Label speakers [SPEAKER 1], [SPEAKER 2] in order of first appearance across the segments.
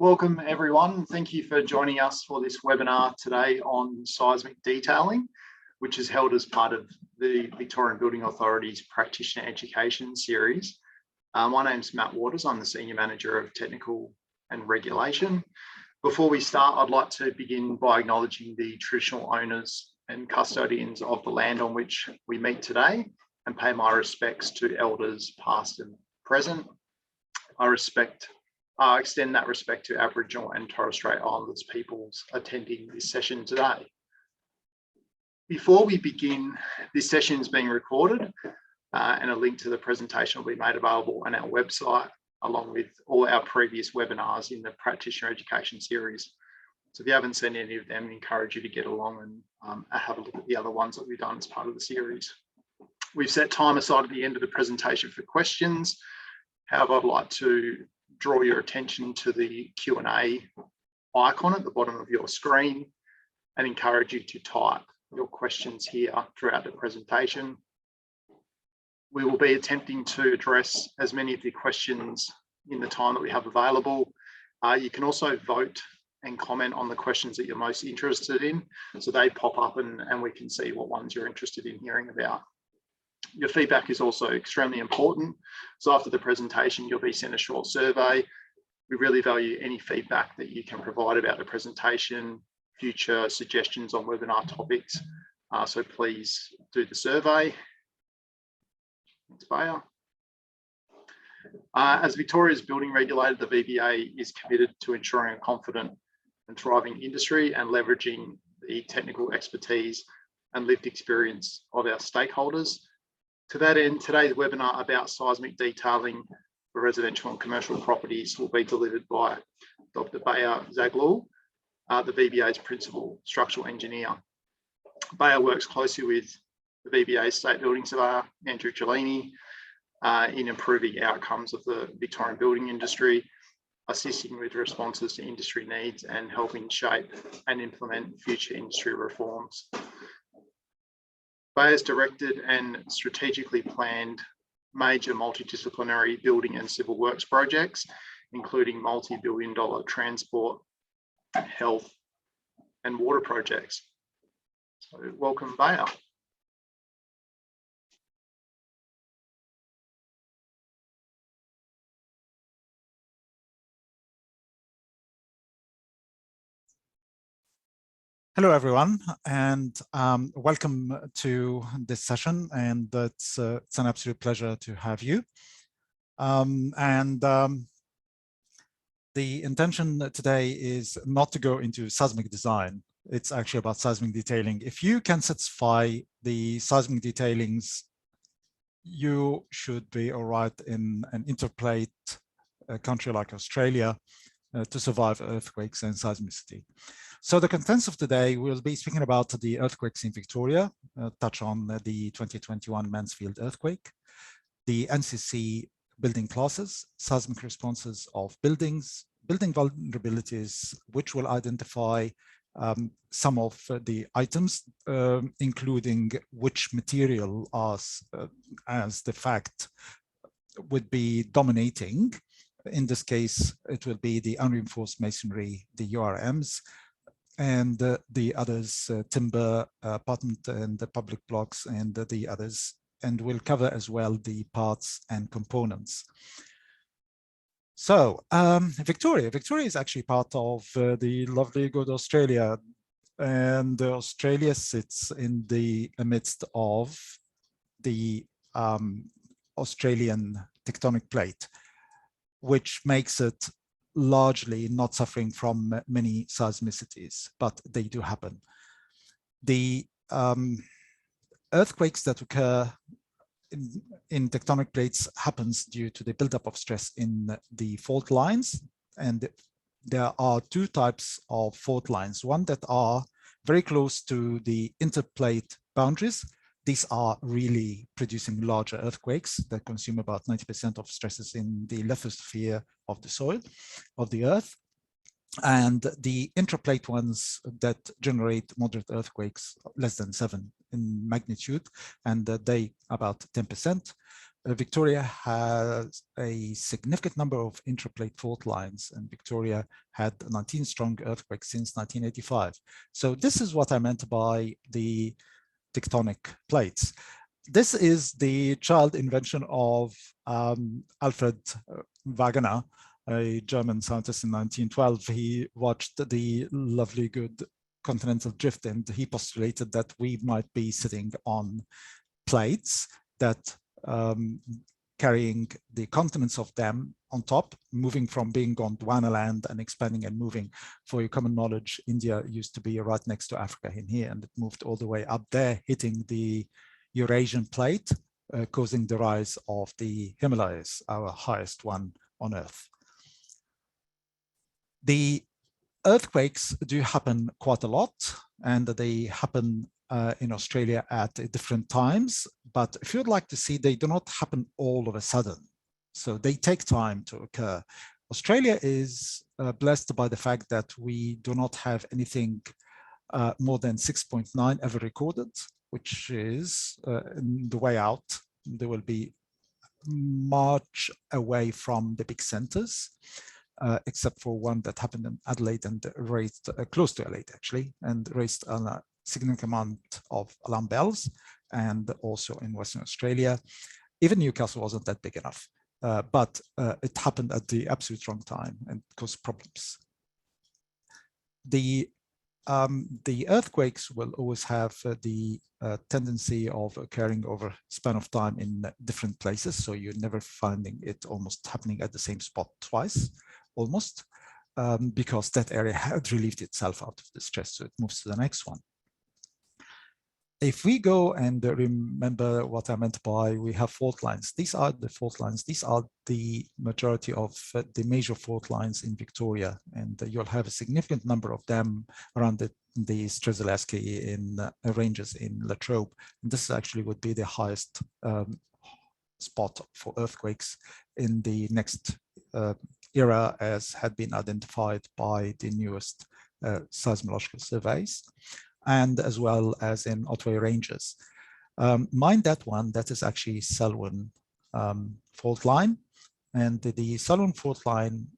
[SPEAKER 1] Welcome everyone. Thank you for joining us for this webinar today on seismic detailing, which is held as part of the Victorian Building Authority's Practitioner Education Series. My name's Matt Waters. I'm the Senior Manager of Technical and Regulation. Before we start, I'd like to begin by acknowledging the traditional owners and custodians of the land on which we meet today and pay my respects to elders past and present. I extend that respect to Aboriginal and Torres Strait Islanders peoples attending this session today. Before we begin, this session is being recorded and a link to the presentation will be made available on our website, along with all our previous webinars in the Practitioner Education Series. So if you haven't seen any of them, I encourage you to get along and have a look at the other ones that we've done as part of the series. We've set time aside at the end of the presentation for questions. However, I'd like to draw your attention to the Q&A icon at the bottom of your screen and encourage you to type your questions here throughout the presentation. We will be attempting to address as many of your questions in the time that we have available. You can also vote and comment on the questions that you're most interested in. So they pop up and we can see what ones you're interested in hearing about. Your feedback is also extremely important. So after the presentation, you'll be sent a short survey. We really value any feedback that you can provide about the presentation, future suggestions on webinar topics. So please do the survey. Thanks, Bayer. As Victoria's building regulator, the VMIA is committed to ensuring a confident and thriving industry and leveraging the technical expertise and lived experience of our stakeholders. To that end, today's webinar about seismic detailing for residential and commercial properties will be delivered by Dr. Bayer Zaglul, the VBA's Principal Structural Engineer. Bayer works closely with the VBA State Building Surveyor, Andrew Cellini, in improving outcomes of the Victorian building industry, assisting with responses to industry needs and helping shape and implement future industry reforms. Bayer's directed and strategically planned major multidisciplinary building and civil works projects, including multi-billion-dollar transport, health, and water projects. So welcome, Bayer.
[SPEAKER 2] Hello, everyone, and welcome to this session. And it's an absolute pleasure to have you. The intention today is not to go into seismic design. It's actually about seismic detailing. If you can satisfy the seismic detailings, you should be all right in an interplate country like Australia to survive earthquakes and seismicity. So the contents of today, we'll be speaking about the earthquakes in Victoria, touch on the 2021 Mansfield earthquake, the NCC building classes, seismic responses of buildings, building vulnerabilities, which will identify some of the items, including which material as the fact would be dominating. In this case, it will be the unreinforced masonry, the URMs, and the others, timber, apartment and the public blocks, and the others. And we'll cover as well the parts and components. So Victoria is actually part of the lovely good Australia. And Australia sits in the midst of the Australian tectonic plate, which makes it largely not suffering from many seismicities, but they do happen. The earthquakes that occur in tectonic plates happens due to the buildup of stress in the fault lines. And there are two types of fault lines, one that are very close to the interplate boundaries. These are really producing larger earthquakes that consume about 90% of stresses in the lithosphere of the soil, of the earth. And the intraplate ones that generate moderate earthquakes, less than 7 in magnitude, and they about 10%. Victoria has a significant number of intraplate fault lines, and Victoria had 19 strong earthquakes since 1985. So this is what I meant by the tectonic plates. This is the child invention of Alfred Wegener, a German scientist in 1912. He watched the lovely good continental drift, and he postulated that we might be sitting on plates that carrying the continents of them on top, moving from being Gondwana land and expanding and moving. For your common knowledge, India used to be right next to Africa in here, and it moved all the way up there, hitting the Eurasian plate, causing the rise of the Himalayas, our highest one on Earth. The earthquakes do happen quite a lot, and they happen in Australia at different times. But if you'd like to see, they do not happen all of a sudden. So they take time to occur. Australia is blessed by the fact that we do not have anything more than 6.9 ever recorded, which is the way out. They will be much away from the big centers, except for one that happened in Adelaide and raised close to Adelaide actually, and raised a significant amount of alarm bells, and also in Western Australia. Even Newcastle wasn't that big enough, but it happened at the absolute wrong time and caused problems. The earthquakes will always have the tendency of occurring over span of time in different places. So you're never finding it almost happening at the same spot twice, almost, because that area had relieved itself out of the stress. So it moves to the next one. If we go and remember what I meant by we have fault lines, these are the fault lines. These are the majority of the major fault lines in Victoria, and you'll have a significant number of them around the Strzelecki in ranges in Latrobe. And this actually would be the highest spot for earthquakes in the next era, as had been identified by the newest seismological surveys, and as well as in Otway Ranges. Mind that one, that is actually Selwyn fault line. And the Selwyn fault line,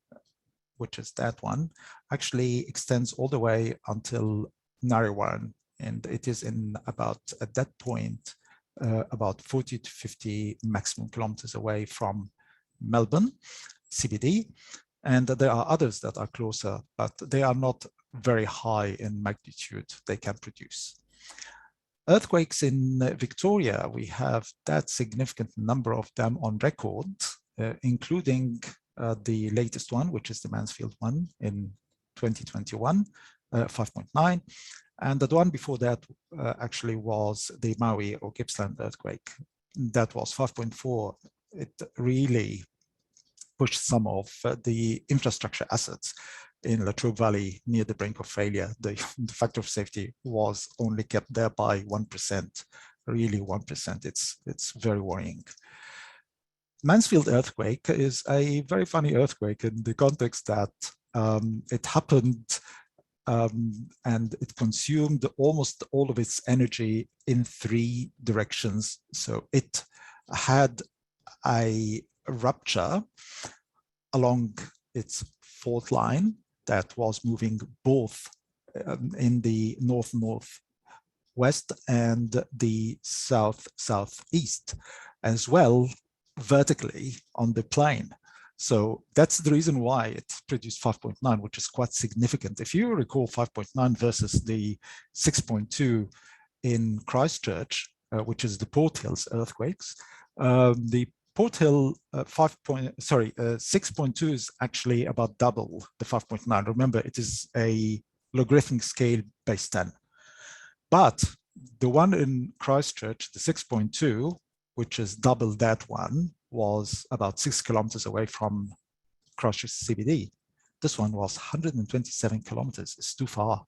[SPEAKER 2] which is that one, actually extends all the way until Narrewarren. And it is in about, at that point, about 40 to 50 maximum kilometers away from Melbourne, CBD. And there are others that are closer, but they are not very high in magnitude they can produce. Earthquakes in Victoria, we have that significant number of them on record, including the latest one, which is the Mansfield one in 2021, 5.9. And the one before that actually was the Maui or Gippsland earthquake. That was 5.4. It really pushed some of the infrastructure assets in Latrobe Valley near the brink of failure. The factor of safety was only kept there by 1%, really 1%. It's very worrying. Mansfield earthquake is a very funny earthquake in the context that it happened and it consumed almost all of its energy in 3 directions. So it had a rupture along its fault line that was moving both in the north-northwest and the south-southeast, as well vertically on the plane. So that's the reason why it produced 5.9, which is quite significant. If you recall 5.9 versus the 6.2 in Christchurch, which is the Port Hills earthquakes, the Port Hill 6.2 is actually about double the 5.9. Remember, it is a logarithmic scale base 10. But the one in Christchurch, the 6.2, which is double that one, was about 6 kilometers away from Christchurch CBD. This one was 127 kilometers. It's too far.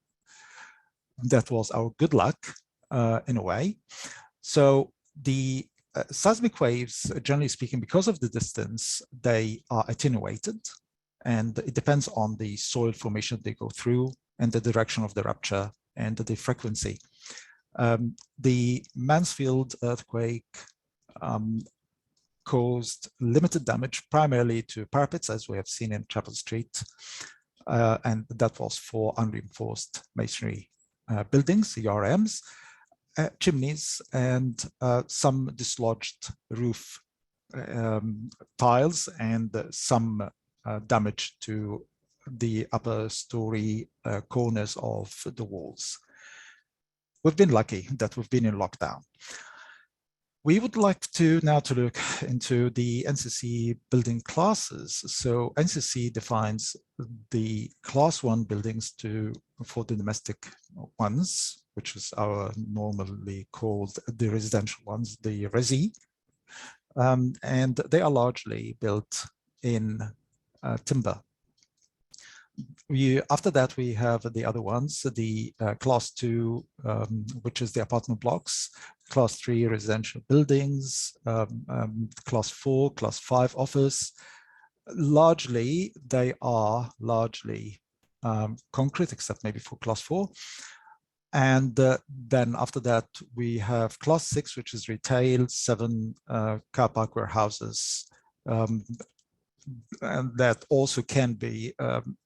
[SPEAKER 2] That was our good luck in a way. So the seismic waves, generally speaking, because of the distance, they are attenuated, and it depends on the soil formation they go through and the direction of the rupture and the frequency. The Mansfield earthquake caused limited damage, primarily to parapets, as we have seen in Chapel Street, and that was for unreinforced masonry buildings, ERMs, chimneys, and some dislodged roof tiles, and some damage to the upper story corners of the walls. We've been lucky that we've been in lockdown. We would like to now to look into the NCC building classes. So NCC defines the class 1 buildings for the domestic ones, which is our normally called the residential ones, the resi. And they are largely built in timber. After that, we have the other ones, the class 2, which is the apartment blocks, class 3 residential buildings, class 4, class 5 office. Largely, they are largely concrete, except maybe for class 4. And then after that, we have class 6, which is retail, 7 car park warehouses, and that also can be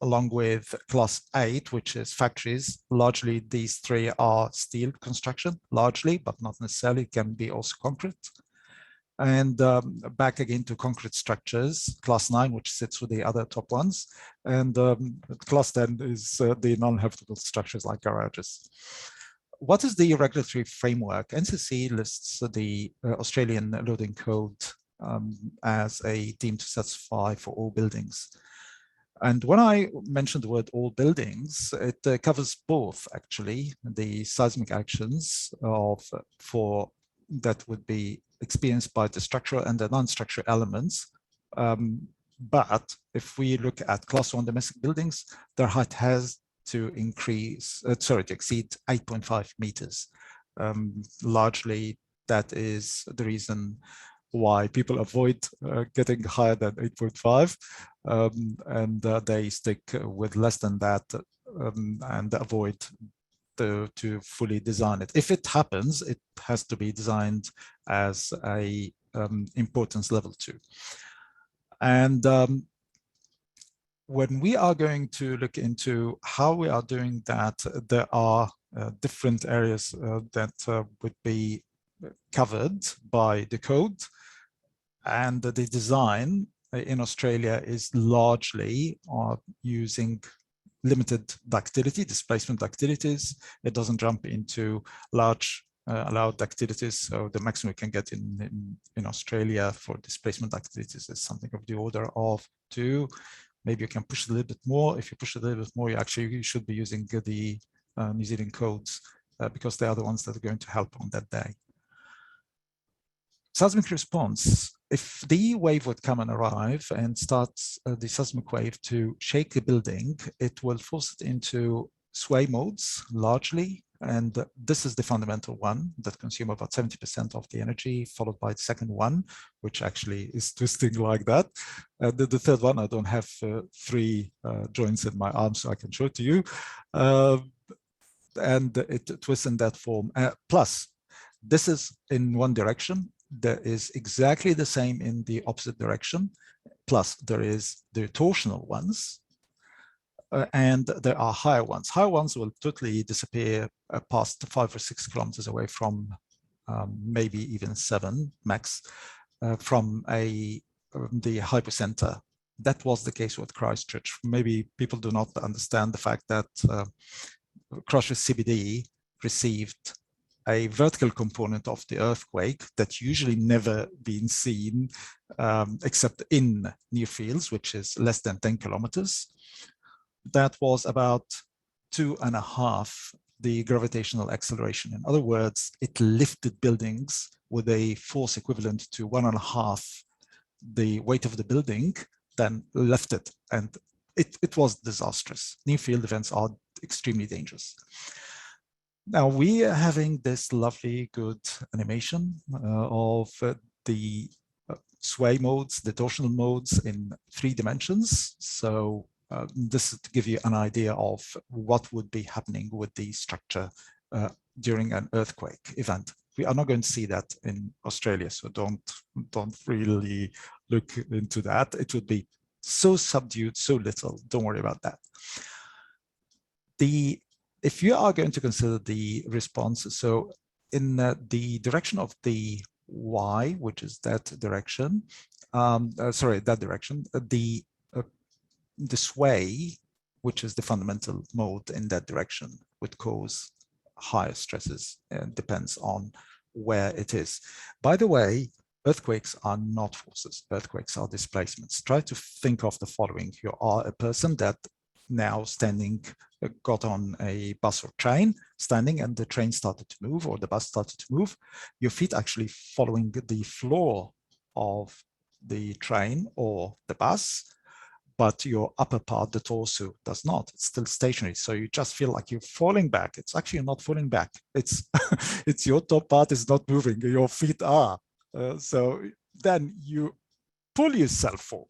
[SPEAKER 2] along with class 8, which is factories. Largely, these 3 are steel construction, largely, but not necessarily, can be also concrete. And back again to concrete structures, class 9, which sits with the other top ones. And class 10 is the non-habitable structures like garages. What is the regulatory framework? NCC lists the Australian Loading Code as a deemed to satisfy for all buildings. And when I mentioned the word all buildings, it covers both, actually, the seismic actions that would be experienced by the structural and the non-structural elements. But if we look at class 1 domestic buildings, their height has to exceed 8.5 meters. Largely, that is the reason why people avoid getting higher than 8.5, and they stick with less than that and avoid to fully design it. If it happens, it has to be designed as a importance level 2. And when we are going to look into how we are doing that, there are different areas that would be covered by the code. And the design in Australia is largely using limited ductility, displacement ductilities. It doesn't jump into large allowed ductilities. So the maximum we can get in Australia for displacement ductilities is something of the order of 2. Maybe you can push it a little bit more. If you push it a little bit more, you should be using the New Zealand codes because they are the ones that are going to help on that day. Seismic response. If the wave would come and arrive and starts the seismic wave to shake the building, it will force it into sway modes largely. And this is the fundamental one that consumes about 70% of the energy, followed by the second one, which actually is twisting like that. The third one, I don't have 3 joints in my arm, so I can show it to you. And it twists in that form. Plus, this is in one direction. There is exactly the same in the opposite direction. Plus, there is the torsional ones. And there are higher ones. Higher ones will totally disappear past 5 or 6 kilometers away from maybe even 7 max from the hypocenter. That was the case with Christchurch. Maybe people do not understand the fact that Christchurch CBD received a vertical component of the earthquake that usually never been seen except in near fields, which is less than 10 kilometers. That was about 2.5 the gravitational acceleration. In other words, it lifted buildings with a force equivalent to 1.5 the weight of the building, then left it. And it was disastrous. Near field events are extremely dangerous. Now we are having this lovely, good animation of the sway modes, the torsional modes in 3 dimensions. So this is to give you an idea of what would be happening with the structure during an earthquake event. We are not going to see that in Australia, so don't really look into that. It would be so subdued, so little. Don't worry about that. If you are going to consider the response, so in the direction of the y, which is that direction, the sway, which is the fundamental mode in that direction, would cause higher stresses, and depends on where it is. By the way, earthquakes are not forces. Earthquakes are displacements. Try to think of the following. You are a person that now standing, got on a bus or train, standing, and the train started to move, or the bus started to move. Your feet actually following the floor of the train or the bus, but your upper part, the torso, does not. It's still stationary. So you just feel like you're falling back. It's actually not falling back. It's it's your top part is not moving. Your feet are. So then you pull yourself forward.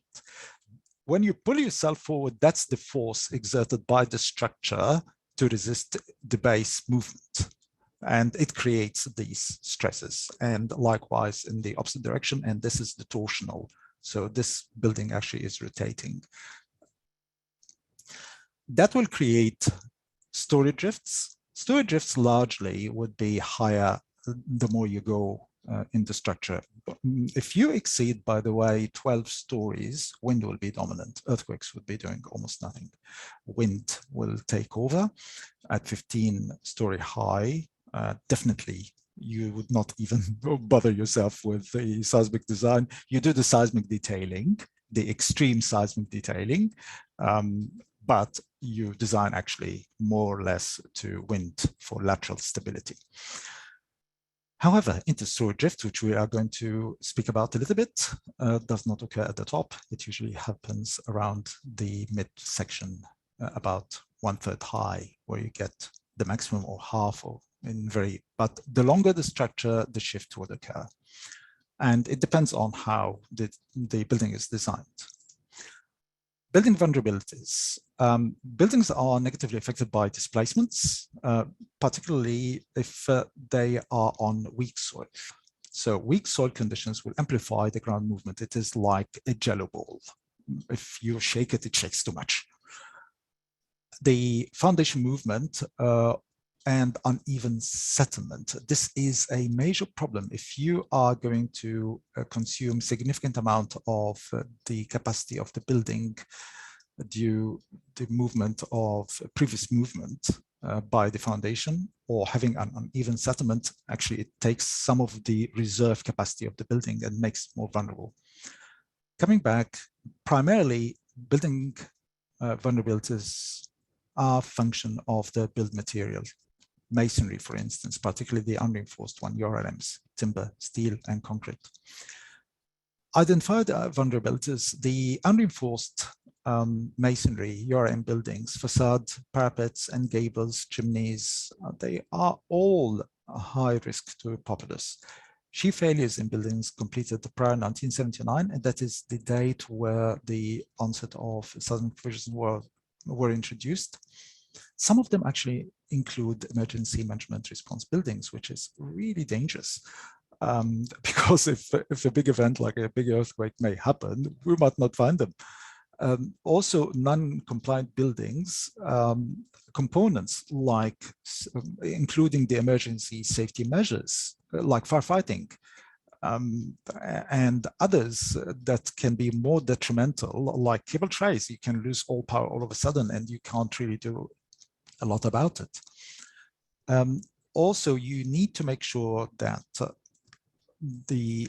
[SPEAKER 2] When you pull yourself forward, that's the force exerted by the structure to resist the base movement. And it creates these stresses. And likewise in the opposite direction, and this is the torsional. So this building actually is rotating. That will create story drifts. Story drifts largely would be higher the more you go in the structure. If you exceed, by the way, 12 stories, wind will be dominant. Earthquakes would be doing almost nothing. Wind will take over at 15-story high. Definitely, you would not even bother yourself with the seismic design. You do the seismic detailing, the extreme seismic detailing, but you design actually more or less to wind for lateral stability. However, interstory drift, which we are going to speak about a little bit, does not occur at the top. It usually happens around the midsection, about 1/3 high, where you get the maximum or half, or in very, but the longer the structure, the shift would occur. And it depends on how the building is designed. Building vulnerabilities. Buildings are negatively affected by displacements, particularly if they are on weak soil. So weak soil conditions will amplify the ground movement. It is like a jello ball. If you shake it, it shakes too much. The foundation movement and uneven settlement. This is a major problem if you are going to consume significant amount of the capacity of the building due to the movement of previous movement by the foundation, or having an uneven settlement. Actually, it takes some of the reserve capacity of the building and makes it more vulnerable. Coming back, primarily building vulnerabilities are function of the build material. Masonry, for instance, particularly the unreinforced one, URLMs, timber, steel, and concrete. Identified vulnerabilities, the unreinforced masonry, URM buildings, facade, parapets, and gables, chimneys, they are all a high risk to populace. Shear failures in buildings completed prior 1979, and that is the date where the onset of seismic provisions were introduced. Some of them actually include emergency management response buildings, which is really dangerous. Because if a big event like a big earthquake may happen, we might not find them. Also, non-compliant buildings, components like including the emergency safety measures, like firefighting, and others that can be more detrimental, like cable trays. You can lose all power all of a sudden, and you can't really do a lot about it. Also, you need to make sure that the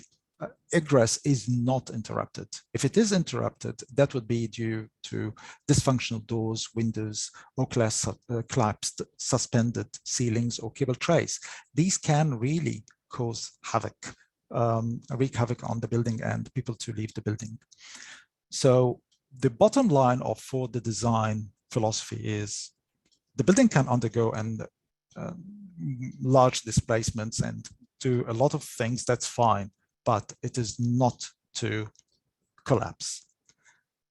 [SPEAKER 2] egress is not interrupted. If it is interrupted, that would be due to dysfunctional doors, windows, or collapsed suspended ceilings or cable trays. These can really cause havoc, wreak havoc on the building and people to leave the building. So the bottom line for the design philosophy is the building can undergo large displacements and do a lot of things, that's fine, but it is not to collapse.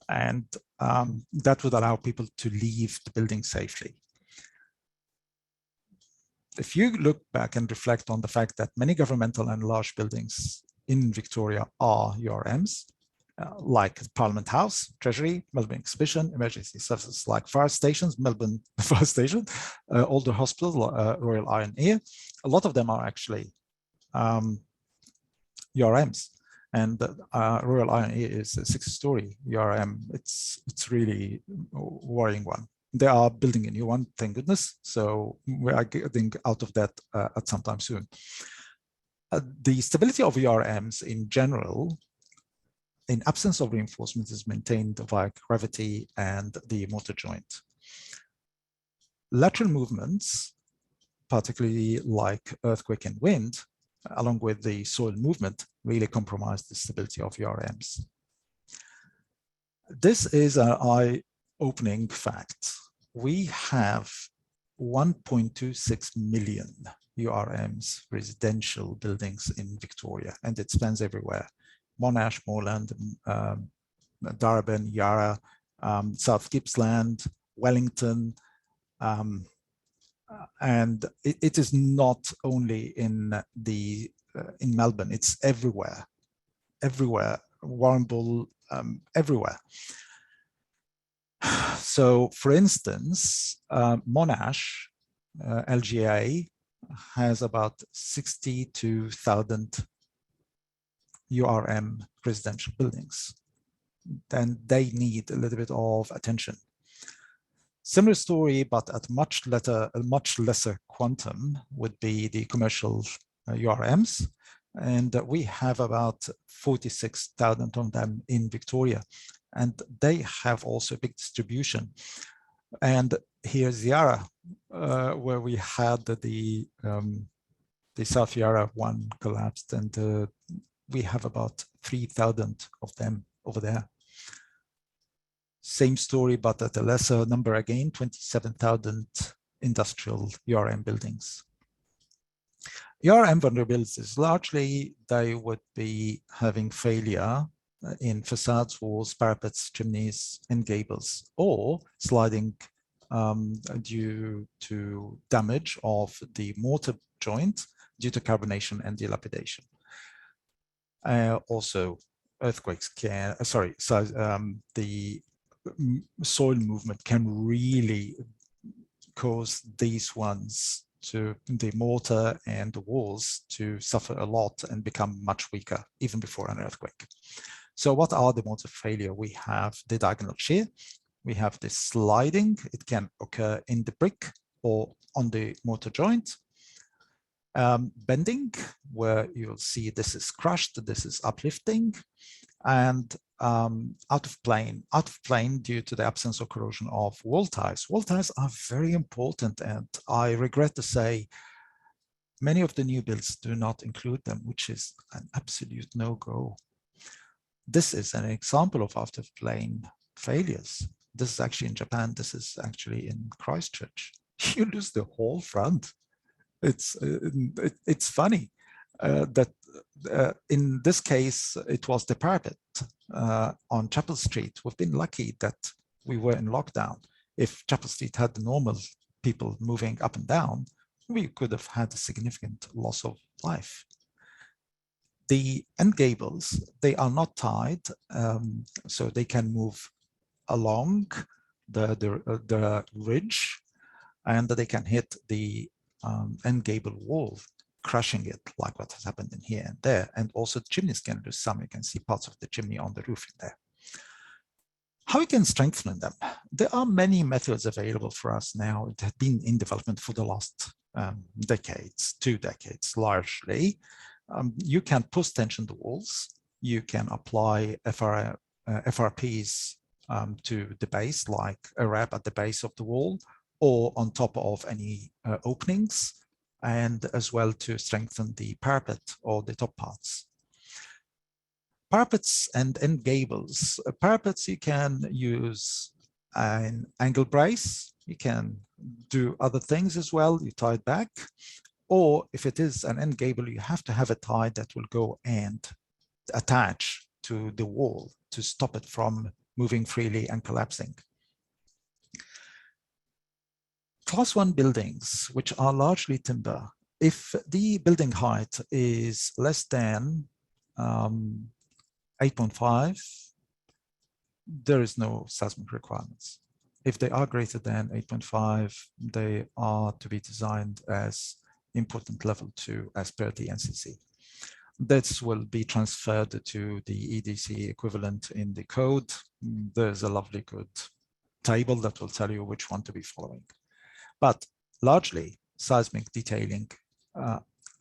[SPEAKER 2] And that would allow people to leave the building safely. if you look back and reflect on the fact that many governmental and large buildings in Victoria are URMs, like Parliament House, Treasury, Melbourne Exhibition, emergency services like fire stations, Melbourne Fire Station, Alder Hospital, Royal Iron Ear, a lot of them are actually URMs. And Royal Iron Ear is a 6-story URM. It's really a worrying one. They are building a new one, thank goodness. So we are getting out of that at some time soon. The stability of URMs in general, in absence of reinforcement, is maintained via gravity and the mortar joint. Lateral movements, particularly like earthquake and wind, along with the soil movement, really compromise the stability of URMs. This is an eye-opening fact. We have 1.26 million URMs, residential buildings in Victoria, and it spans everywhere. Monash, Moreland, Darebin, Yarra, South Gippsland, Wellington, and it is not only in Melbourne, it's everywhere, Warrnambool, everywhere. So, for instance, Monash, LGA, has about 62,000 URM residential buildings. Then they need a little bit of attention. Similar story, but at a much lesser quantum, would be the commercial URMs. And we have about 46,000 of them in Victoria. And they have also a big distribution. And here's Yarra, where we had the South Yarra one collapsed, and we have about 3,000 of them over there. Same story, but at a lesser number again, 27,000 industrial URM buildings. URM vulnerabilities, largely they would be having failure in facades, walls, parapets, chimneys, and gables, or sliding due to damage of the mortar joint due to carbonation and dilapidation. Also, earthquakes can, the soil movement can really cause these ones to the mortar and the walls to suffer a lot and become much weaker even before an earthquake. So what are the modes of failure? We have the diagonal shear, we have the sliding, it can occur in the brick or on the mortar joint. Bending, where you'll see this is crushed, this is uplifting, and out of plane due to the absence of corrosion of wall ties. Wall ties are very important, and I regret to say many of the new builds do not include them, which is an absolute no-go. This is an example of out of plane failures. This is actually in Japan. This is actually in Christchurch. You lose the whole front. It's funny that in this case, it was the parapet on Chapel Street. We've been lucky that we were in lockdown. If Chapel Street had the normal people moving up and down, we could have had a significant loss of life. The end gables, they are not tied, so they can move along the ridge, and they can hit the end gable wall, crushing it, like what has happened in here and there. And also the chimneys can do some. You can see parts of the chimney on the roof in there. How we can strengthen them? There are many methods available for us now. It has been in development for the last decades, 2 decades largely. You can post-tension the walls. You can apply FRPs to the base, like a wrap at the base of the wall or on top of any openings, and as well to strengthen the parapet or the top parts. Parapets and end gables. Parapets, you can use an angle brace. You can do other things as well. You tie it back. Or if it is an end gable, you have to have a tie that will go and attach to the wall to stop it from moving freely and collapsing. Class 1 buildings, which are largely timber, if the building height is less than 8.5, there is no seismic requirements. If they are greater than 8.5, they are to be designed as important level 2 as per the NCC. This will be transferred to the EDC equivalent in the code. There's a lovely good table that will tell you which one to be following. But largely, seismic detailing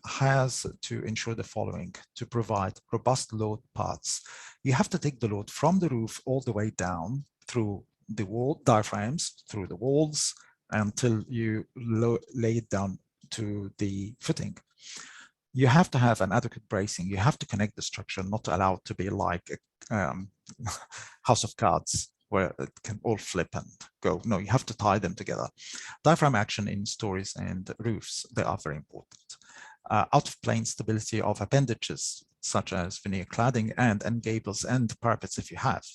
[SPEAKER 2] has to ensure the following: to provide robust load paths. You have to take the load from the roof all the way down through the wall diaphragms, through the walls, until you lay it down to the footing. You have to have an adequate bracing. You have to connect the structure, not to allow it to be like a house of cards where it can all flip and go. No, you have to tie them together. Diaphragm action in stories and roofs, they are very important. Out of plane stability of appendages, such as veneer cladding and end gables and parapets if you have.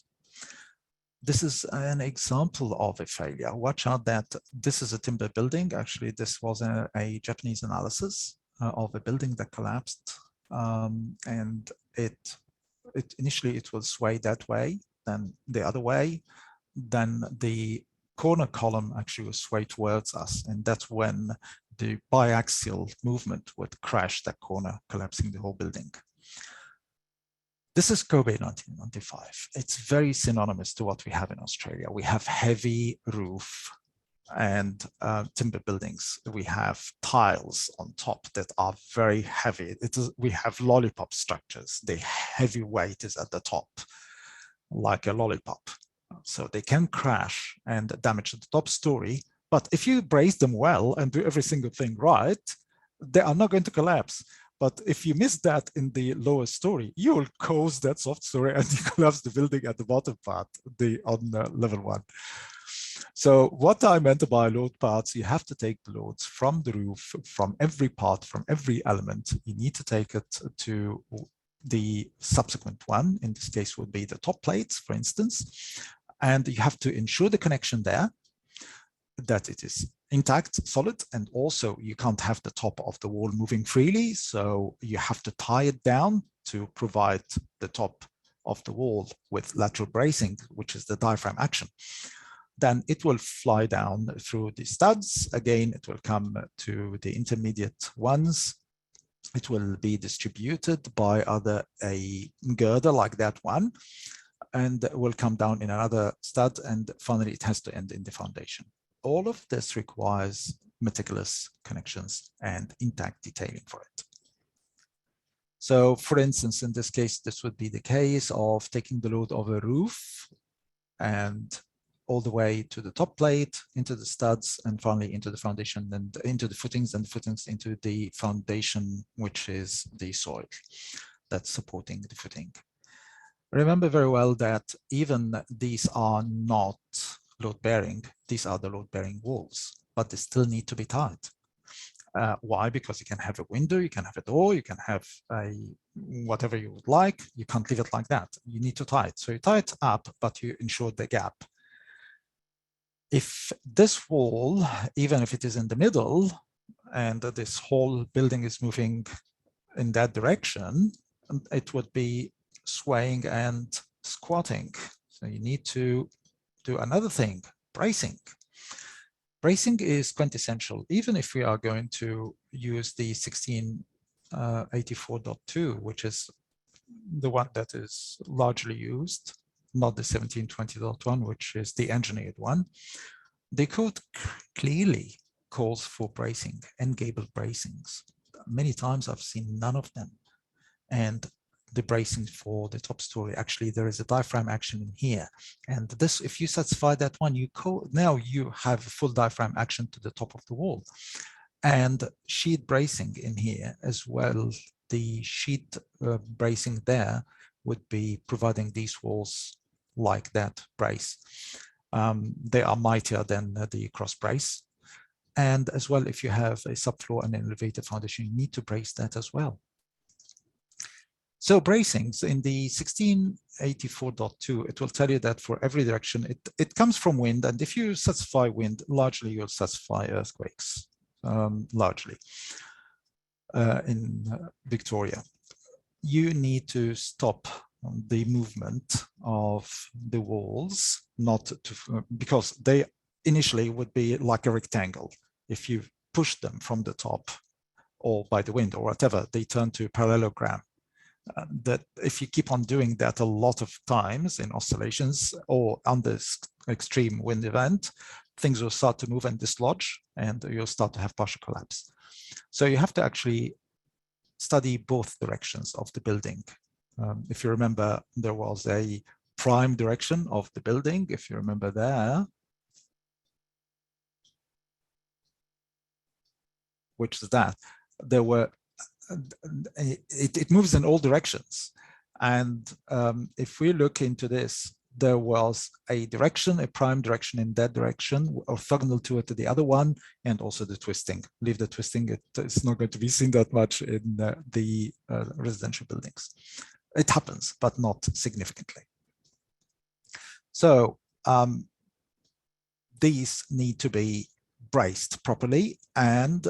[SPEAKER 2] This is an example of a failure. Watch out that this is a timber building. Actually, this was a Japanese analysis of a building that collapsed. And initially it will sway that way, then the other way, then the corner column actually will sway towards us. And that's when the biaxial movement would crash that corner, collapsing the whole building. This is Kobe 1995. It's very synonymous to what we have in Australia. We have heavy roof and timber buildings. We have tiles on top that are very heavy. We have lollipop structures. The heavy weight is at the top, like a lollipop. So they can crash and damage the top story. But if you brace them well and do every single thing right, they are not going to collapse. But if you miss that in the lower story, you will cause that soft story and you collapse the building at the bottom part, on level 1. So what I meant by load parts, you have to take the loads from the roof, from every part, from every element. You need to take it to the subsequent one. In this case would be the top plates, for instance. And you have to ensure the connection there, that it is intact, solid, and also you can't have the top of the wall moving freely. So you have to tie it down to provide the top of the wall with lateral bracing, which is the diaphragm action. Then it will fly down through the studs. Again, it will come to the intermediate ones. It will be distributed by either a girder like that one, and will come down in another stud, and finally it has to end in the foundation. All of this requires meticulous connections and intact detailing for it. So for instance, in this case, this would be the case of taking the load of a roof and all the way to the top plate, into the studs, and finally into the foundation, and into the footings, and the footings into the foundation, which is the soil that's supporting the footing. Remember very well that even these are not load-bearing, these are the load-bearing walls, but they still need to be tied. Why? Because you can have a window, you can have a door, you can have whatever you would like. You can't leave it like that. You need to tie it. So you tie it up, but you ensure the gap. If this wall, even if it is in the middle, and this whole building is moving in that direction, it would be swaying and squatting. So you need to do another thing, bracing. Bracing is quintessential, even if we are going to use the 1684.2, which is the one that is largely used, not the 1720.1, which is the engineered one. The code clearly calls for bracing and gable bracings. Many times I've seen none of them. And the bracing for the top story, actually there is a diaphragm action in here. And this, if you satisfy that one, now you have a full diaphragm action to the top of the wall. And sheet bracing in here as well. The sheet bracing there would be providing these walls like that brace. They are mightier than the cross brace. And as well, if you have a subfloor and an elevated foundation, you need to brace that as well. So bracings in the 1684.2, it will tell you that for every direction, it comes from wind. And if you satisfy wind, largely you'll satisfy earthquakes, largely in Victoria. You need to stop the movement of the walls, not to, because they initially would be like a rectangle. If you push them from the top or by the wind or whatever, they turn to parallelogram. That if you keep on doing that a lot of times in oscillations or under extreme wind event, things will start to move and dislodge, and you'll start to have partial collapse. So you have to actually study both directions of the building. If you remember, there was a prime direction of the building. If you remember there, which is that there were, it moves in all directions. And if we look into this, there was a direction, a prime direction in that direction, orthogonal to it to the other one, and also the twisting. Leave the twisting, it's not going to be seen that much in the residential buildings. It happens, but not significantly. So these need to be braced properly, and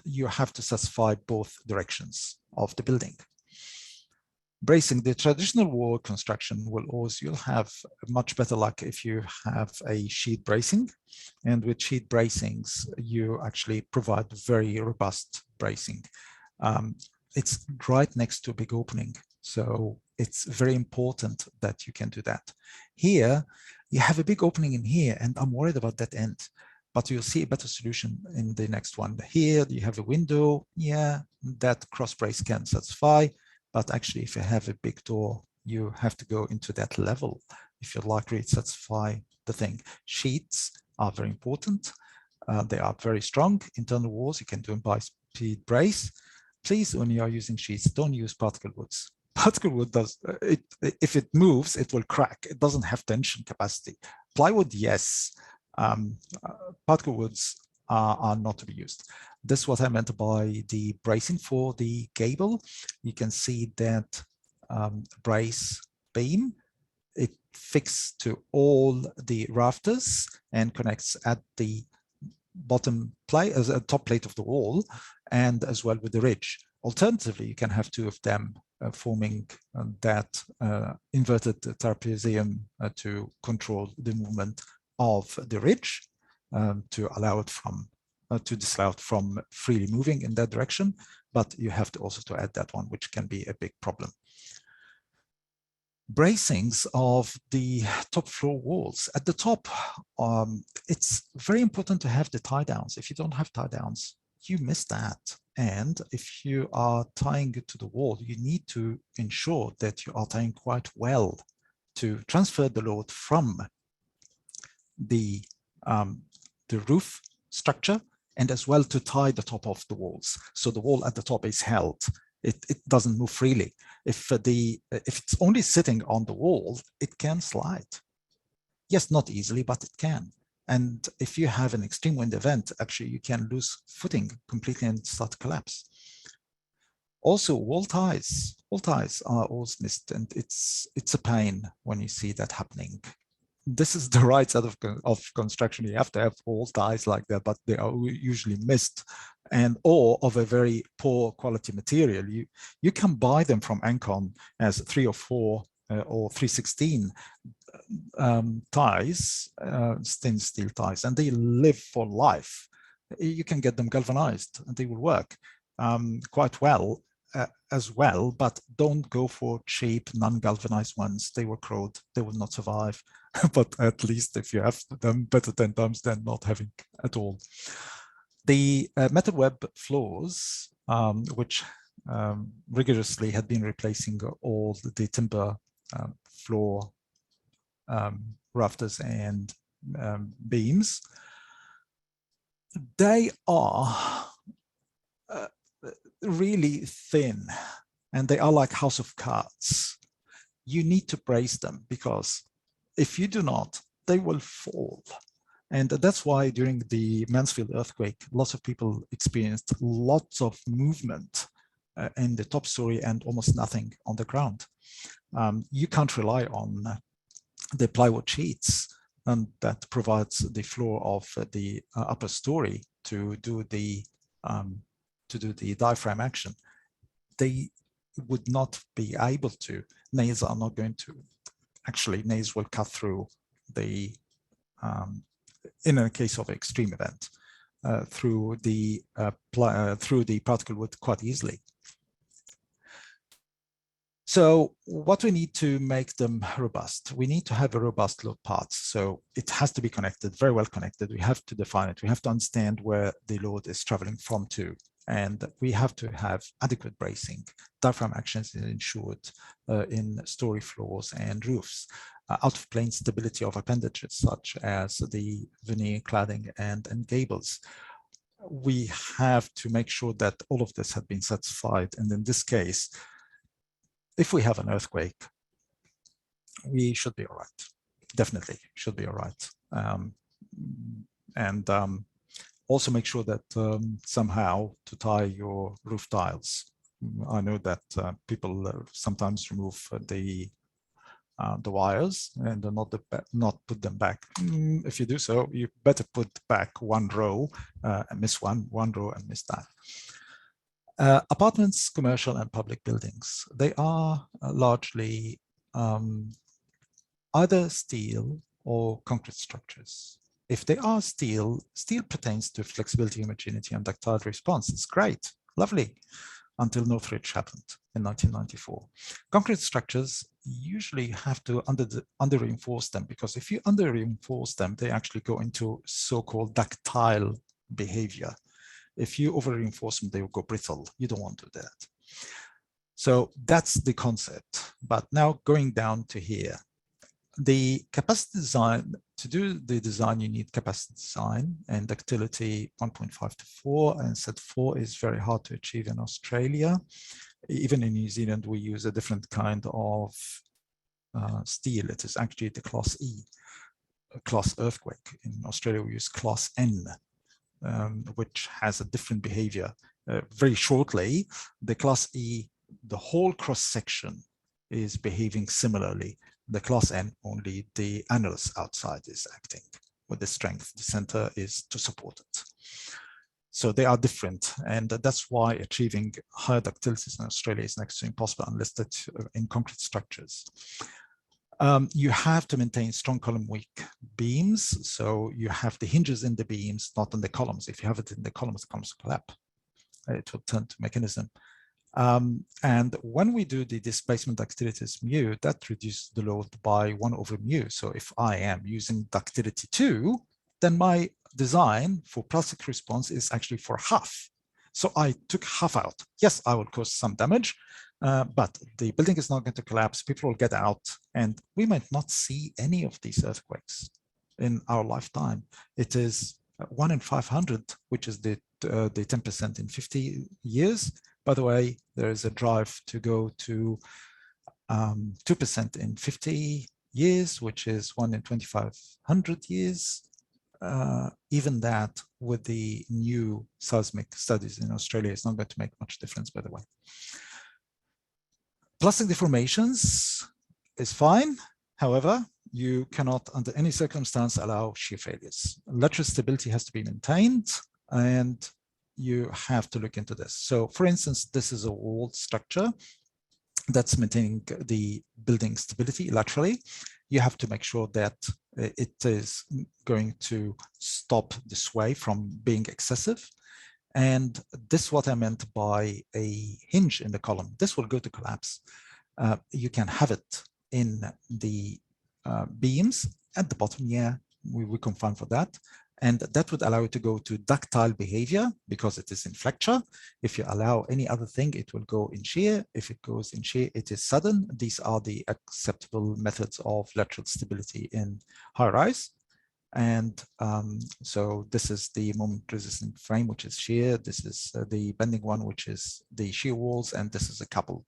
[SPEAKER 2] you have to satisfy both directions of the building. Bracing, the traditional wall construction will always, you'll have much better luck if you have a sheet bracing, and with sheet bracings you actually provide very robust bracing. It's right next to a big opening, so it's very important that you can do that. Here you have a big opening in here, and I'm worried about that end, but you'll see a better solution in the next one. Here you have a window, yeah, that cross brace can satisfy. But actually, if you have a big door, you have to go into that level if you'd like to satisfy the thing. Sheets are very important. They are very strong. Internal walls, you can do them by speed brace. Please, when you are using sheets, don't use particle woods. Particle wood does, if it moves, it will crack. It doesn't have tension capacity. Plywood, yes. Particle woods are not to be used. This is what I meant by the bracing for the gable. You can see that brace beam, it fixes to all the rafters and connects at the bottom plate, as a top plate of the wall, and as well with the ridge. Alternatively, you can have two of them forming that inverted trapezium to control the movement of the ridge, to allow it from to disallow it from freely moving in that direction, but you have to also to add that one, which can be a big problem. Bracings of the top floor walls. At the top, it's very important to have the tie downs. If you don't have tie downs, you miss that. And if you are tying it to the wall, you need to ensure that you are tying quite well to transfer the load from the roof structure, and as well to tie the top of the walls. So the wall at the top is held. It doesn't move freely. If it's only sitting on the wall, it can slide. Yes, not easily, but it can. And if you have an extreme wind event, actually you can lose footing completely and start to collapse. Also, wall ties are always missed, and it's a pain when you see that happening. This is the right side of construction. You have to have wall ties like that, but they are usually missed, and or of a very poor quality material. You can buy them from Ancon as 3 or 4 or 316 ties, stainless steel ties, and they live for life. You can get them galvanized, and they will work quite well as well. But don't go for cheap non-galvanized ones. They were corrode. They will not survive. But at least if you have them, better 10 times than not having at all. The metal web floors, which rigorously had been replacing all the timber floor rafters and beams, they are really thin, and they are like house of cards. You need to brace them, because if you do not, they will fall. And that's why during the Mansfield earthquake, lots of people experienced lots of movement in the top story and almost nothing on the ground. You can't rely on the plywood sheets that provides the floor of the upper story to do the diaphragm action. They would not be able to. Nails are not going to. Actually, nails will cut through the, in a case of extreme event, through the particle wood quite easily. So what we need to make them robust, we need to have a robust load path. So it has to be connected, very well connected. We have to define it. We have to understand where the load is traveling from to. And we have to have adequate bracing. Diaphragm action is ensured in story floors and roofs. Out of plane stability of appendages, such as the veneer cladding and gables. We have to make sure that all of this has been satisfied. And in this case, if we have an earthquake, we should be all right. Definitely should be all right. Also make sure that somehow to tie your roof tiles. I know that people sometimes remove the wires and not put them back. If you do so, you better put back one row and miss one row and miss that. Apartments, commercial and public buildings, they are largely either steel or concrete structures. If they are steel, steel pertains to flexibility, homogeneity, and ductile response. It's great, lovely, until Northridge happened in 1994. Concrete structures usually have to under reinforce them, because if you under reinforce them, they actually go into so-called ductile behavior. If you over reinforce them, they will go brittle. You don't want to do that. So that's the concept. But now going down to here, the capacity design, to do the design, you need capacity design and ductility 1.5 to 4, and set 4 is very hard to achieve in Australia. Even in New Zealand, we use a different kind of steel. It is actually the class E, class earthquake. In Australia, we use class N, which has a different behavior. Very shortly, the class E, the whole cross section is behaving similarly. The class N, only the annulus outside is acting with the strength. The center is to support it. So they are different, and that's why achieving higher ductilities in Australia is next to impossible unless that's in concrete structures. You have to maintain strong column weak beams. So you have the hinges in the beams, not in the columns. If you have it in the columns will collapse. It will turn to mechanism. And when we do the displacement ductilities mu, that reduces the load by 1 over mu. So if I am using ductility 2, then my design for plastic response is actually for half. So I took half out. Yes, I will cause some damage, but the building is not going to collapse. People will get out, and we might not see any of these earthquakes in our lifetime. It is 1 in 500, which is the 10% in 50 years. By the way, there is a drive to go to 2% in 50 years, which is 1 in 2,500 years. Even that, with the new seismic studies in Australia, is not going to make much difference, by the way. Plastic deformations is fine. However, you cannot, under any circumstance, allow shear failures. Lateral stability has to be maintained, and you have to look into this. So, for instance, this is a walled structure that's maintaining the building stability laterally. You have to make sure that it is going to stop the sway from being excessive. And this is what I meant by a hinge in the column. This will go to collapse. You can have it in the beams at the bottom. Yeah, we confine for that. And that would allow it to go to ductile behavior because it is in flexure. If you allow any other thing, it will go in shear. If it goes in shear, it is sudden. These are the acceptable methods of lateral stability in high rise. And so this is the moment resistant frame, which is shear. This is the bending one, which is the shear walls. And this is a coupled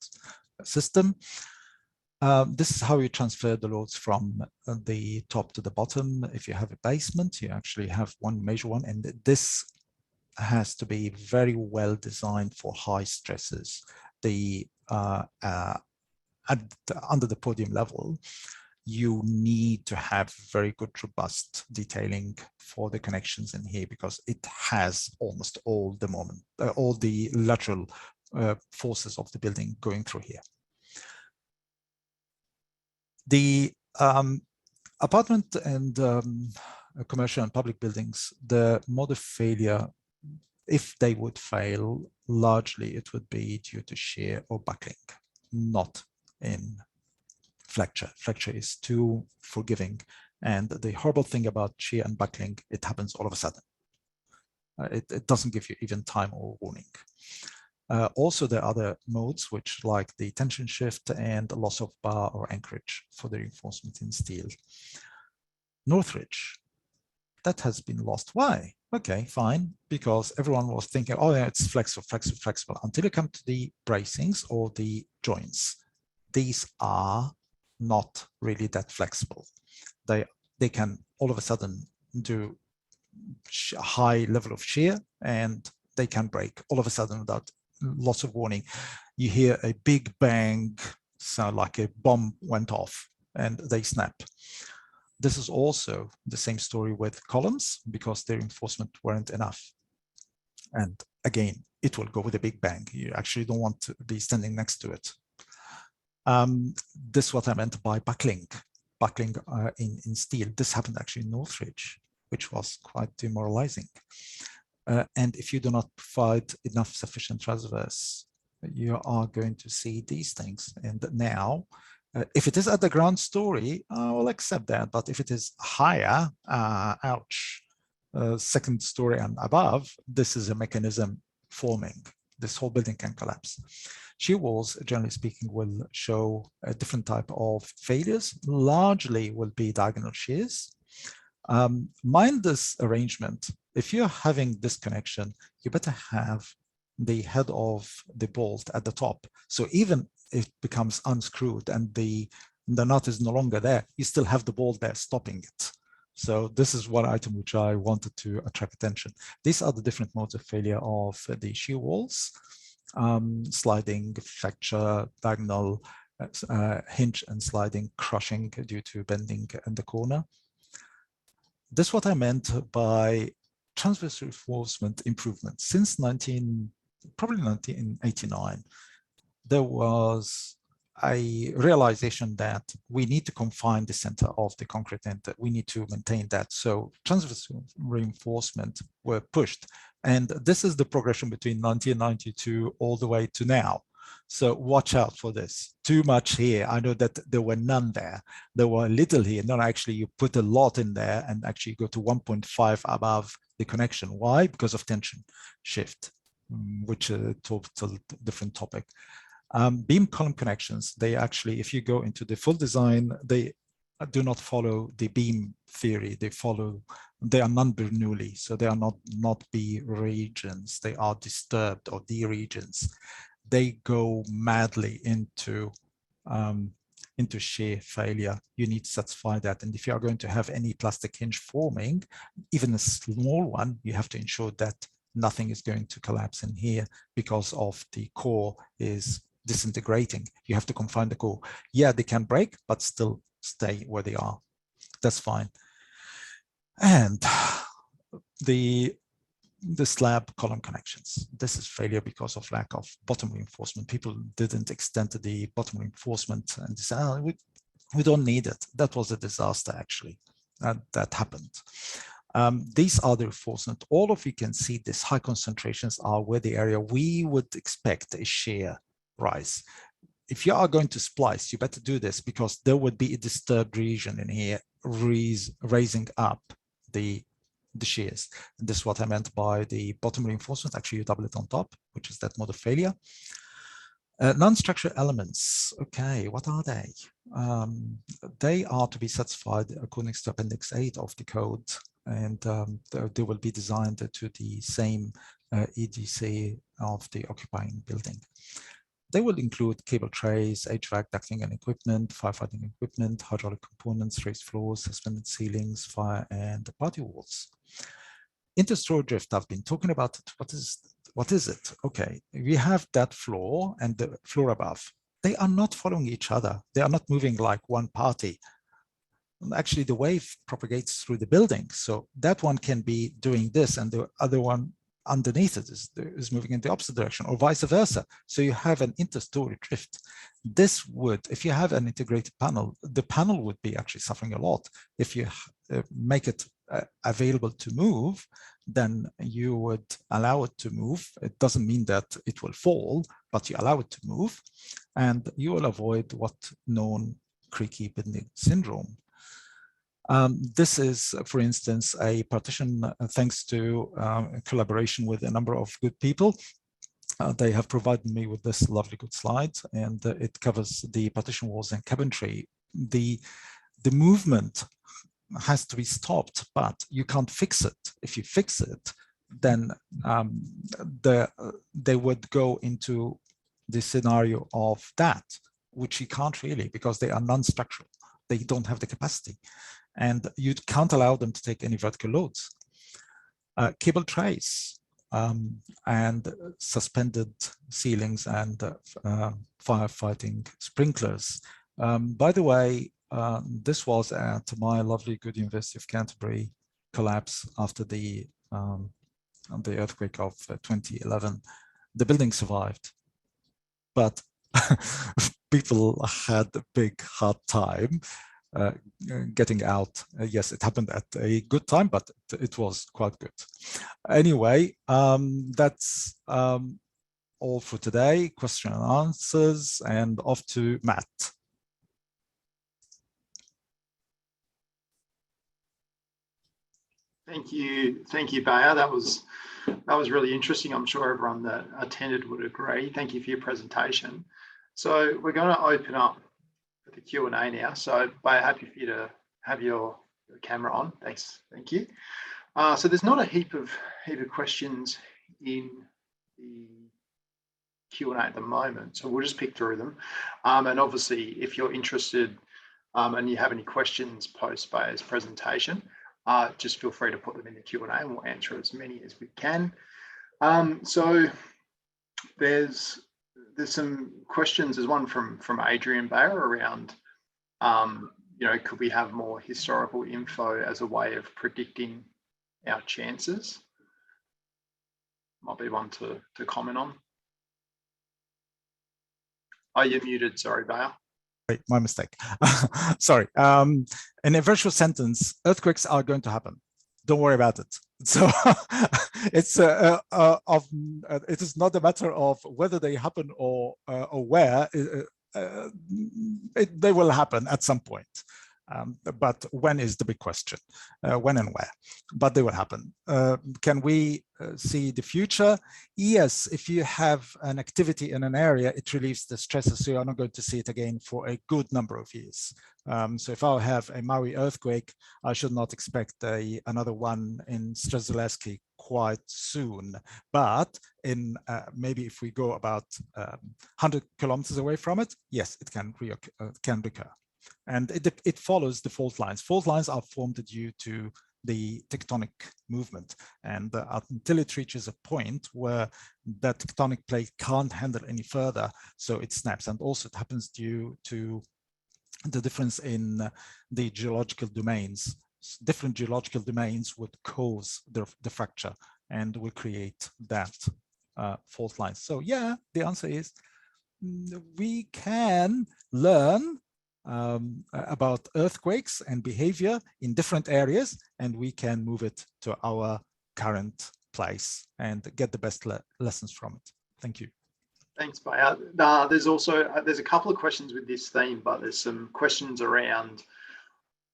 [SPEAKER 2] system. This is how you transfer the loads from the top to the bottom. If you have a basement, you actually have one major one, and this has to be very well designed for high stresses. Under the podium level, you need to have very good, robust detailing for the connections in here, because it has almost all the lateral forces of the building going through here. The apartment and commercial and public buildings, the mode of failure, if they would fail, largely it would be due to shear or buckling, not in flexure. Flexure is too forgiving. And the horrible thing about shear and buckling, it happens all of a sudden. It doesn't give you even time or warning. Also, there are other modes, which like the tension shift and loss of bar or anchorage for the reinforcement in steel. Northridge, that has been lost. Why? Okay, fine, because everyone was thinking, oh yeah, it's flexible, flexible, flexible, until you come to the bracings or the joints. These are not really that flexible. They can all of a sudden do a high level of shear, and they can break all of a sudden without lots of warning. You hear a big bang, sound like a bomb went off, and they snap. This is also the same story with columns, because their reinforcement weren't enough. And again, it will go with a big bang. You actually don't want to be standing next to it. This is what I meant by buckling. Buckling in steel. This happened actually in Northridge, which was quite demoralizing. And if you do not provide enough sufficient transverse, you are going to see these things. And now, if it is at the ground story, I will accept that. But if it is higher, ouch, second story and above, this is a mechanism forming. This whole building can collapse. Shear walls, generally speaking, will show a different type of failures. Largely will be diagonal shears. Mind this arrangement. If you're having this connection, you better have the head of the bolt at the top. So even if it becomes unscrewed and the nut is no longer there, you still have the bolt there stopping it. So this is one item which I wanted to attract attention. These are the different modes of failure of the shear walls: sliding, fracture, diagonal, hinge and sliding, crushing due to bending in the corner. This is what I meant by transverse reinforcement improvement. Since probably 1989, there was a realization that we need to confine the center of the concrete and that we need to maintain that. So transverse reinforcement were pushed. And this is the progression between 1992 all the way to now. So watch out for this. Too much here. I know that there were none there. There were little here. No, actually, you put a lot in there and actually go to 1.5 above the connection. Why? Because of tension shift, which is a total different topic. Beam column connections, they actually, if you go into the full design, they do not follow the beam theory. They are non-Bernoulli, so they are not B regions. They are disturbed or D regions. They go madly into shear failure. You need to satisfy that. And if you are going to have any plastic hinge forming, even a small one, you have to ensure that nothing is going to collapse in here because of the core is disintegrating. You have to confine the core. Yeah, they can break, but still stay where they are. That's fine. And the slab column connections. This is failure because of lack of bottom reinforcement. People didn't extend to the bottom reinforcement and they said, oh, we don't need it. That was a disaster, actually. That happened. These are the reinforcement. All of you can see these high concentrations are where the area we would expect a shear rise. If you are going to splice, you better do this because there would be a disturbed region in here raising up the shears. And this is what I meant by the bottom reinforcement. Actually, you double it on top, which is that mode of failure. Non-structural elements. Okay, what are they? They are to be satisfied according to Appendix 8 of the code, and they will be designed to the same EDC of the occupying building. They will include cable trays, HVAC ducting and equipment, firefighting equipment, hydraulic components, raised floors, suspended ceilings, fire and party walls. Interstory drift, I've been talking about it. What is it? Okay, we have that floor and the floor above. They are not following each other. They are not moving like one party. And actually, the wave propagates through the building. So that one can be doing this and the other one underneath it is moving in the opposite direction, or vice versa. So you have an interstory drift. This would, if you have an integrated panel, the panel would be actually suffering a lot. If you make it available to move, then you would allow it to move. It doesn't mean that it will fall, but you allow it to move, and you will avoid what known creaky bending syndrome. This is, for instance, a partition thanks to collaboration with a number of good people. They have provided me with this lovely good slide, and it covers the partition walls and cabinetry. The movement has to be stopped, but you can't fix it. If you fix it, then they would go into the scenario of that, which you can't really, because they are non-structural. They don't have the capacity, and you can't allow them to take any vertical loads. Cable trays and suspended ceilings and firefighting sprinklers. By the way, this was at my lovely good University of Canterbury collapse after the earthquake of 2011. The building survived, but people had a big hard time getting out. Yes, it happened at a good time, but it was quite good. Anyway, that's all for today. Question and answers, and off to Matt.
[SPEAKER 1] Thank you, Bayer. That was really interesting. I'm sure everyone that attended would agree. Thank you for your presentation. So we're going to open up the Q&A now. So Bayer, happy for you to have your camera on. Thanks. Thank you. So there's not a heap of questions in the Q&A at the moment, so we'll just pick through them. And obviously, if you're interested and you have any questions post Bayer's presentation, just feel free to put them in the Q&A and we'll answer as many as we can. So there's some questions. There's one from Adrian Bayer around, could we have more historical info as a way of predicting our chances? Might be one to comment on. Oh, you're muted. Sorry, Bayer.
[SPEAKER 2] My mistake. Sorry. In a virtual sentence, earthquakes are going to happen. Don't worry about it. So it's it is not a matter of whether they happen or where. They will happen at some point. But when is the big question? When and where? But they will happen. Can we see the future? Yes, if you have an activity in an area, it relieves the stresses, so you're not going to see it again for a good number of years. So if I have a Maui earthquake, I should not expect another one in Strzelecki quite soon. But in maybe if we go about 100 kilometers away from it, yes, it can recur. And it follows the fault lines. Fault lines are formed due to the tectonic movement. And until it reaches a point where that tectonic plate can't handle any further, so it snaps. And also it happens due to the difference in the geological domains. Different geological domains would cause the fracture and will create that fault line. So yeah, the answer is we can learn about earthquakes and behavior in different areas, and we can move it to our current place and get the best lessons from it. Thank you.
[SPEAKER 1] Thanks, Bayer. There's a couple of questions with this theme, but there's some questions around,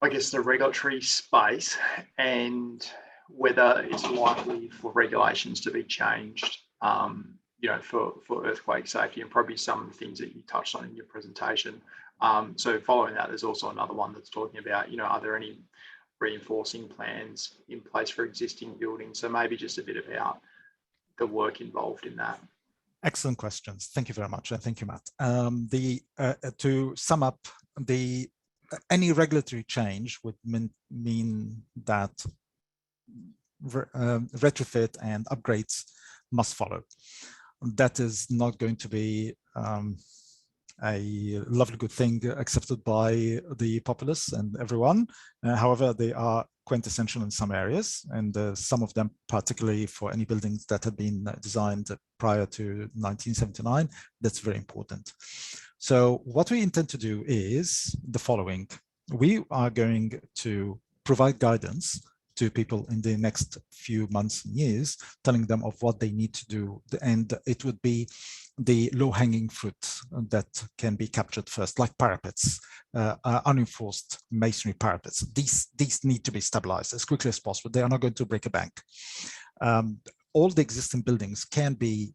[SPEAKER 1] I guess, the regulatory space and whether it's likely for regulations to be changed, for earthquake safety, and probably some of the things that you touched on in your presentation. So following that, there's also another one that's talking about, are there any reinforcing plans in place for existing buildings? So maybe just a bit about the work involved in that.
[SPEAKER 2] Excellent questions. Thank you very much. And thank you, Matt. To sum up, any regulatory change would mean that retrofit and upgrades must follow. That is not going to be a lovely good thing accepted by the populace and everyone. However, they are quintessential in some areas, and some of them, particularly for any buildings that have been designed prior to 1979, that's very important. So what we intend to do is the following. We are going to provide guidance to people in the next few months and years, telling them of what they need to do, and it would be the low-hanging fruit that can be captured first, like parapets, unenforced masonry parapets. These need to be stabilized as quickly as possible. They are not going to break a bank. All the existing buildings can be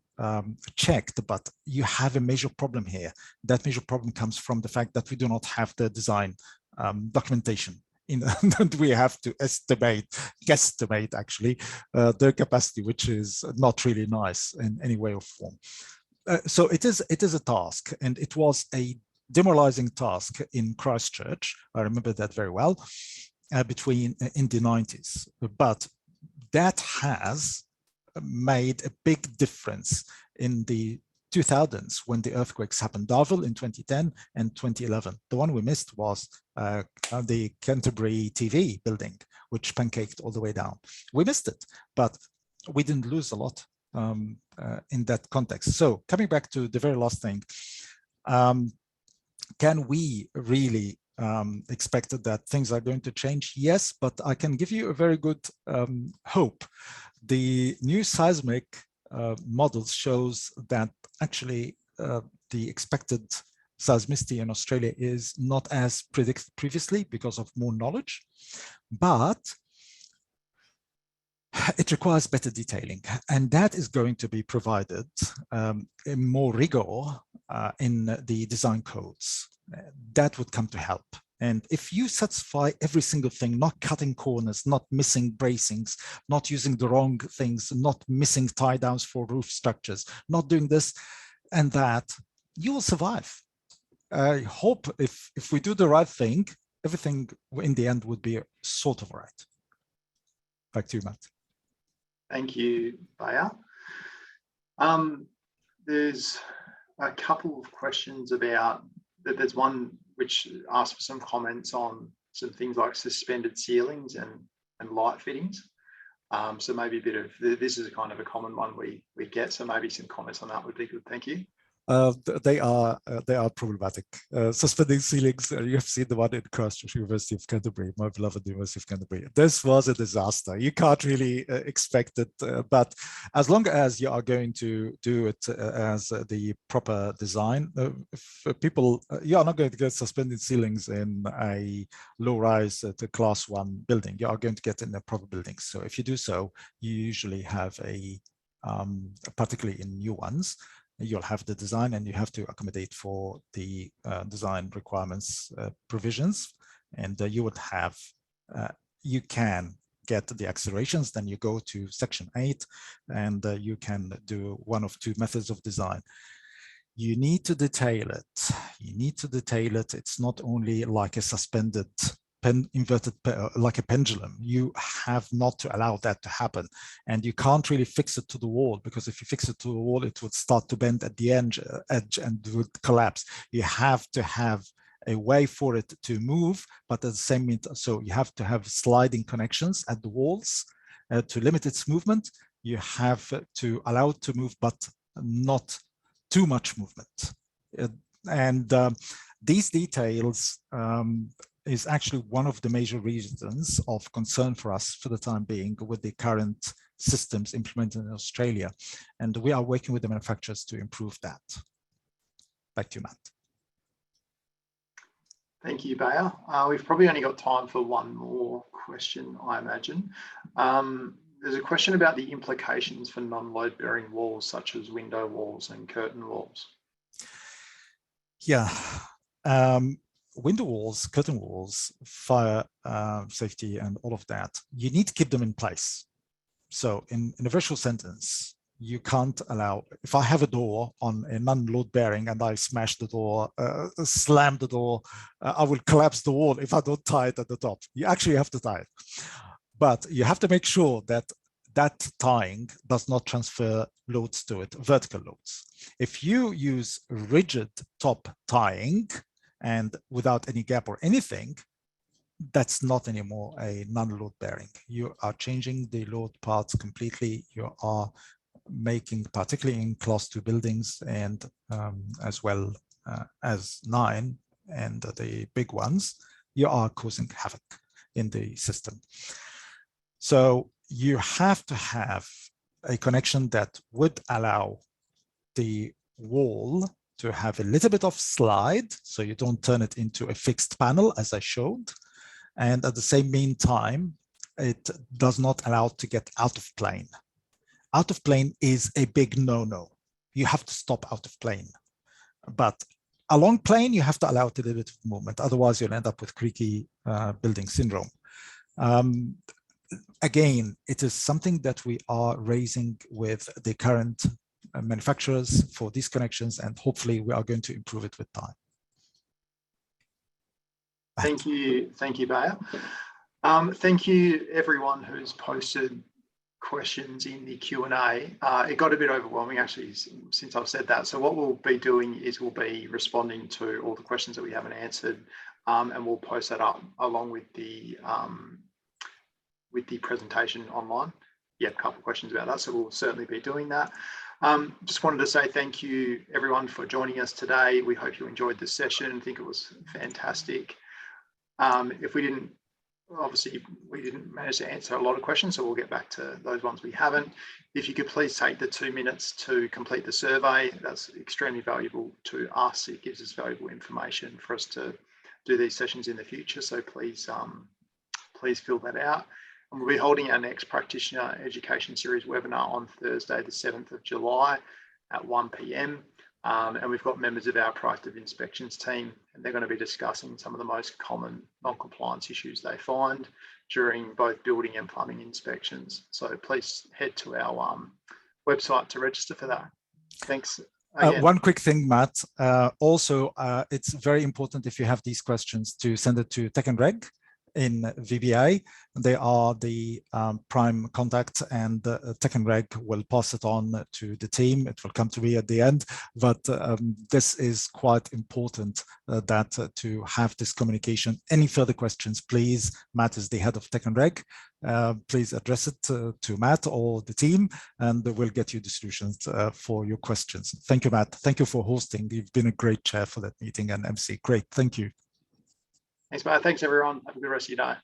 [SPEAKER 2] checked, but you have a major problem here. That major problem comes from the fact that we do not have the design documentation. And we have to guesstimate actually their capacity, which is not really nice in any way or form. So it is a task, and it was a demoralizing task in Christchurch. I remember that very well, in the 90s. But that has made a big difference in the 2000s when the earthquakes happened. Darwin in 2010 and 2011. The one we missed was the Canterbury TV building, which pancaked all the way down. We missed it, but we didn't lose a lot in that context. So coming back to the very last thing, can we really expect that things are going to change? Yes, but I can give you a very good hope. The new seismic models shows that actually the expected seismicity in Australia is not as predicted previously because of more knowledge, but it requires better detailing, and that is going to be provided in more rigor in the design codes. That would come to help. And if you satisfy every single thing, not cutting corners, not missing bracings, not using the wrong things, not missing tie downs for roof structures, not doing this and that, you will survive. I hope if we do the right thing, everything in the end would be sort of right. Back to you, Matt.
[SPEAKER 1] Thank you, Baya. There's a couple of questions about, there's one which asks for some comments on some things like suspended ceilings and light fittings. So maybe a bit of, this is a kind of a common one we get, so maybe some comments on that would be good. Thank you.
[SPEAKER 2] They are problematic. Suspending ceilings, you have seen the one in Christchurch, University of Canterbury, my beloved University of Canterbury. This was a disaster. You can't really expect it, but as long as you are going to do it as the proper design, if people, you are not going to get suspended ceilings in a low-rise class 1 building. You are going to get in a proper building. So if you do so, you usually have a, particularly in new ones, you'll have the design and you have to accommodate for the design requirements provisions, and you would have, you can get the accelerations, then you go to section 8 and you can do one of two methods of design. You need to detail it. You need to detail it. It's not only like a suspended inverted like a pendulum. You have not to allow that to happen, and you can't really fix it to the wall, because if you fix it to the wall, it would start to bend at the edge and would collapse. You have to have a way for it to move, but at the same time, so you have to have sliding connections at the walls to limit its movement. You have to allow it to move, but not too much movement. And these details is actually one of the major reasons of concern for us for the time being with the current systems implemented in Australia. And we are working with the manufacturers to improve that. Back to you, Matt.
[SPEAKER 1] Thank you, Baya. We've probably only got time for one more question, I imagine. There's a question about the implications for non-load bearing walls, such as window walls and curtain walls.
[SPEAKER 2] Yeah. Window walls, curtain walls, fire safety, and all of that, you need to keep them in place. So in a virtual sentence, you can't allow, if I have a door on a non-load bearing and I smash the door, slam the door, I will collapse the wall if I don't tie it at the top. You actually have to tie it. But you have to make sure that that tying does not transfer loads to it, vertical loads. If you use rigid top tying and without any gap or anything, that's not anymore a non-load bearing. You are changing the load parts completely. You are making, particularly in class 2 buildings and as well as 9 and the big ones, you are causing havoc in the system. So you have to have a connection that would allow the wall to have a little bit of slide, so you don't turn it into a fixed panel as I showed. And at the same meantime, it does not allow it to get out of plane. Out of plane is a big no-no. You have to stop out of plane. But along plane, you have to allow it a little bit of movement. Otherwise, you'll end up with creaky building syndrome. Again, it is something that we are raising with the current manufacturers for these connections, and hopefully we are going to improve it with time.
[SPEAKER 1] Thank you, Bayer. Thank you everyone who's posted questions in the Q&A. It got a bit overwhelming actually since I've said that. So what we'll be doing is we'll be responding to all the questions that we haven't answered, and we'll post that up along with the presentation online. Yeah, a couple of questions about that, so we'll certainly be doing that. Just wanted to say thank you everyone for joining us today. We hope you enjoyed the session. I think it was fantastic. If we didn't, obviously we didn't manage to answer a lot of questions, so we'll get back to those ones we haven't. If you could please take the 2 minutes to complete the survey, that's extremely valuable to us. It gives us valuable information for us to do these sessions in the future, so please fill that out. And we'll be holding our next Practitioner Education Series webinar on Thursday, the 7th of July at 1 p.m. And we've got members of our proactive inspections team, and they're going to be discussing some of the most common non-compliance issues they find during both building and plumbing inspections. So please head to our website to register for that. Thanks.
[SPEAKER 2] One quick thing, Matt. Also, it's very important if you have these questions to send it to Tech and Reg in VMIA. They are the prime contact, and Tech and Reg will pass it on to the team. It will come to me at the end, but this is quite important that to have this communication. Any further questions, please, Matt is the head of Tech and Reg. Please address it to Matt or the team, and we'll get you the solutions for your questions. Thank you, Matt. Thank you for hosting. You've been a great chair for that meeting, and MC. Great. Thank you.
[SPEAKER 1] Thanks, Matt. Thanks, everyone. Have a good rest of your day.